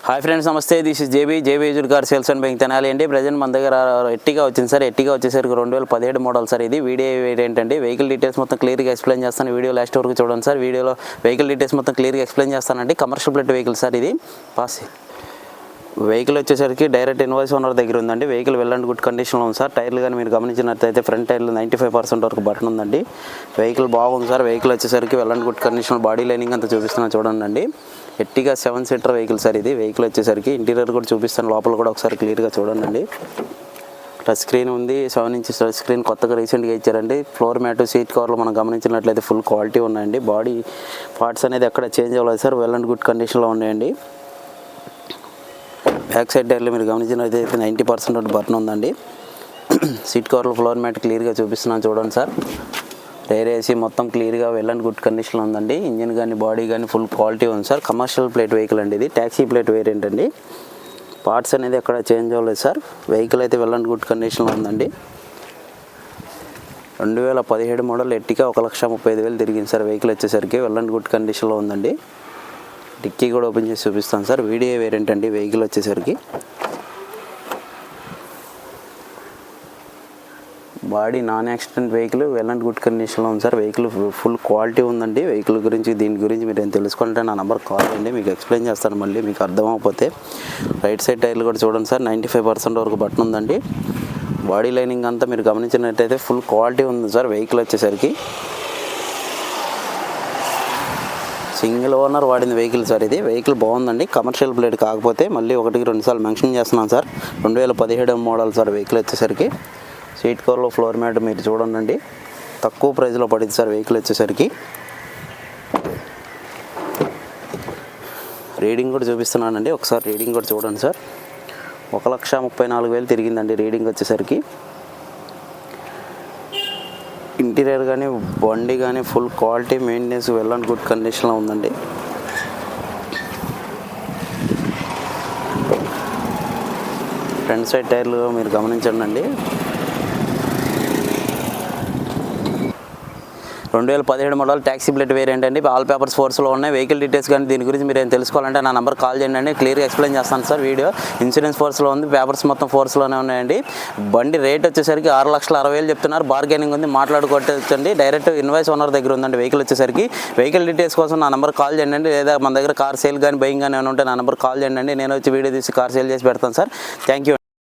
Hi friends, నమస్తే. This is JB used car sales and biking Tenali అండి. Present మన దగ్గర ఎట్టిగా వచ్చింది సార్. ఎట్టిగా వచ్చేసరికి 2017 మోడల్ సార్. ఇది వీడియో ఏంటంటే వెహికల్ డీటెయిల్స్ మొత్తం క్లియర్గా ఎక్స్ప్లెయిన్ చేస్తాను. వీడియో లాస్ట్ వరకు చూడండి సార్. వీడియోలో వెహికల్ డీటెయిల్స్ మొత్తం క్లియర్గా ఎక్స్ప్లెయిన్ చేస్తానండి. Commercial plate vehicle sir. ఇది పాస్ వెహికల్ వచ్చేసరికి డైరెక్ట్ ఇన్వాయిస్ ఓనర్ దగ్గర ఉందండి. వెహికల్ వెల్ అండ్ గుడ్ కండిషన్లో ఉంది సార్. టైర్లు కానీ మీరు గమనించినట్లయితే ఫ్రంట్ టైర్లు 95% వరకు బటన్ ఉందండి. వెహికల్ బాగుంది సార్. వెహికల్ వచ్చేసరికి well and good condition, body lining అంతా చూపిస్తున్నా చూడండి. ఎట్టిగా 7 సీటర్ వెహికల్ సార్. ఇది వెహికల్ వచ్చేసరికి ఇంటీరియర్ కూడా చూపిస్తాను. లోపల కూడా ఒకసారి క్లియర్గా చూడండి. టచ్ స్క్రీన్ ఉంది. 7 ఇంచెస్ టచ్ స్క్రీన్ కొత్తగా రీసెంట్గా ఇచ్చారండి. ఫ్లోర్ మ్యాట్, సీట్ కవర్లు మనం గమనించినట్లయితే ఫుల్ క్వాలిటీ ఉన్నాయండి. బాడీ పార్ట్స్ అనేది ఎక్కడ చేంజ్ అవ్వలేదు సార్. వెల్ అండ్ గుడ్ కండిషన్లో ఉన్నాయండి. బ్యాక్ సైడ్ టైర్లు మీరు గమనించినట్లయితే 90% బటన్ ఉందండి. సీట్ కవర్లు, ఫ్లోర్ మ్యాట్ క్లియర్గా చూపిస్తున్నాను చూడండి సార్. రేర్ ఏసీ మొత్తం క్లియర్గా వెల్ అండ్ గుడ్ కండిషన్లో ఉందండి. ఇంజిన్ కానీ బాడీ కానీ ఫుల్ క్వాలిటీ ఉంది సార్. కమర్షియల్ ప్లేట్ వెహికల్ అండి. ఇది ట్యాక్సీ ప్లేట్ వేరియంట్ అండి. పార్ట్స్ అనేది ఎక్కడ చేంజ్ అవ్వలేదు సార్. వెహికల్ అయితే వెల్ అండ్ గుడ్ కండిషన్లో ఉందండి. 2017 మోడల్ ఎట్టిగా 1,35,000 తిరిగింది సార్. వెహికల్ వచ్చేసరికి వెల్ అండ్ గుడ్ కండిషన్లో ఉందండి. డిక్కీ కూడా ఓపెన్ చేసి చూపిస్తాను సార్. వీడియో వేరియంట్ అండి. వెహికల్ వచ్చేసరికి body non accident vehicle, well and good కండిషన్లో ఉంది సార్. వెహికల్ ఫుల్ క్వాలిటీ ఉందండి. వెహికల్ గురించి దీని గురించి మీరు ఏం తెలుసుకుంటే నా నెంబర్ కాల్ చేయండి, మీకు ఎక్స్ప్లెయిన్ చేస్తాను. మళ్ళీ మీకు అర్థం అవ్వకపోతే రైట్ సైడ్ టైర్లు కూడా చూడండి సార్. 95% వరకు బటన్ ఉందండి. బాడీ లైనింగ్ అంతా మీరు గమనించినట్టయితే ఫుల్ క్వాలిటీ ఉంది సార్. వెహికల్ వచ్చేసరికి సింగిల్ ఓనర్ వాడిన వెహికల్ సార్. ఇది వెహికల్ బాగుందండి. కమర్షియల్ ప్లేట్ కాకపోతే మళ్ళీ 1-2 సార్లు మెన్షన్ చేస్తున్నాను సార్. 2017 model sir. వెహికల్ వచ్చేసరికి సీట్ కవర్లో, ఫ్లోర్ మ్యాట్ మీరు చూడండి. తక్కువ ప్రైస్లో పడింది సార్. వెహికల్ వచ్చేసరికి రీడింగ్ కూడా చూపిస్తున్నానండి. ఒకసారి రీడింగ్ కూడా చూడండి సార్. 1,34,000 తిరిగిందండి రీడింగ్ వచ్చేసరికి. ఇంటీరియర్ కానీ బండి కానీ full quality, maintenance well and good కండిషన్లో ఉందండి. ఫ్రంట్ సైడ్ టైర్లు మీరు గమనించండి. 2017 మోడల్ ట్యాక్సీ ప్లేట్ వేరియంట్ అండి. ఆల్ పేపర్స్ ఫోర్స్లో ఉన్నాయి. వెహికల్ డీటెయిల్స్ కానీ దీని గురించి మీరు ఏం తెలుసుకోవాలంటే నా నెంబర్ కాల్ చేయండి. క్లియర్గా ఎక్స్ప్లెయిన్ చేస్తాను సార్. వీడియో ఇన్సూరెన్స్ ఫోర్స్లో ఉంది. పేపర్స్ మొత్తం ఫోర్స్లోనే ఉన్నాయండి. బండి రేట్ వచ్చేసరికి 6,60,000 చెప్తున్నారు. బార్గెనింగ్ ఉంది, మాట్లాడుకోవచ్చండి. డైరెక్ట్ ఇన్వాయిస్ ఓనర్ దగ్గర ఉందండి వెహికల్ వచ్చేసరికి. వెహికల్ డీటెయిల్స్ కోసం నా నెంబర్ కాల్ చేయండి. లేదా మన దగ్గర కార్ సేల్ కానీ బయింగ్ కానీ ఏమైనా ఉంటే నా నెంబర్ కాల్ చేయండి. నేను వచ్చి వీడియో తీసి కార్ సేల్ చేసి పెడతాను సార్. Thank you.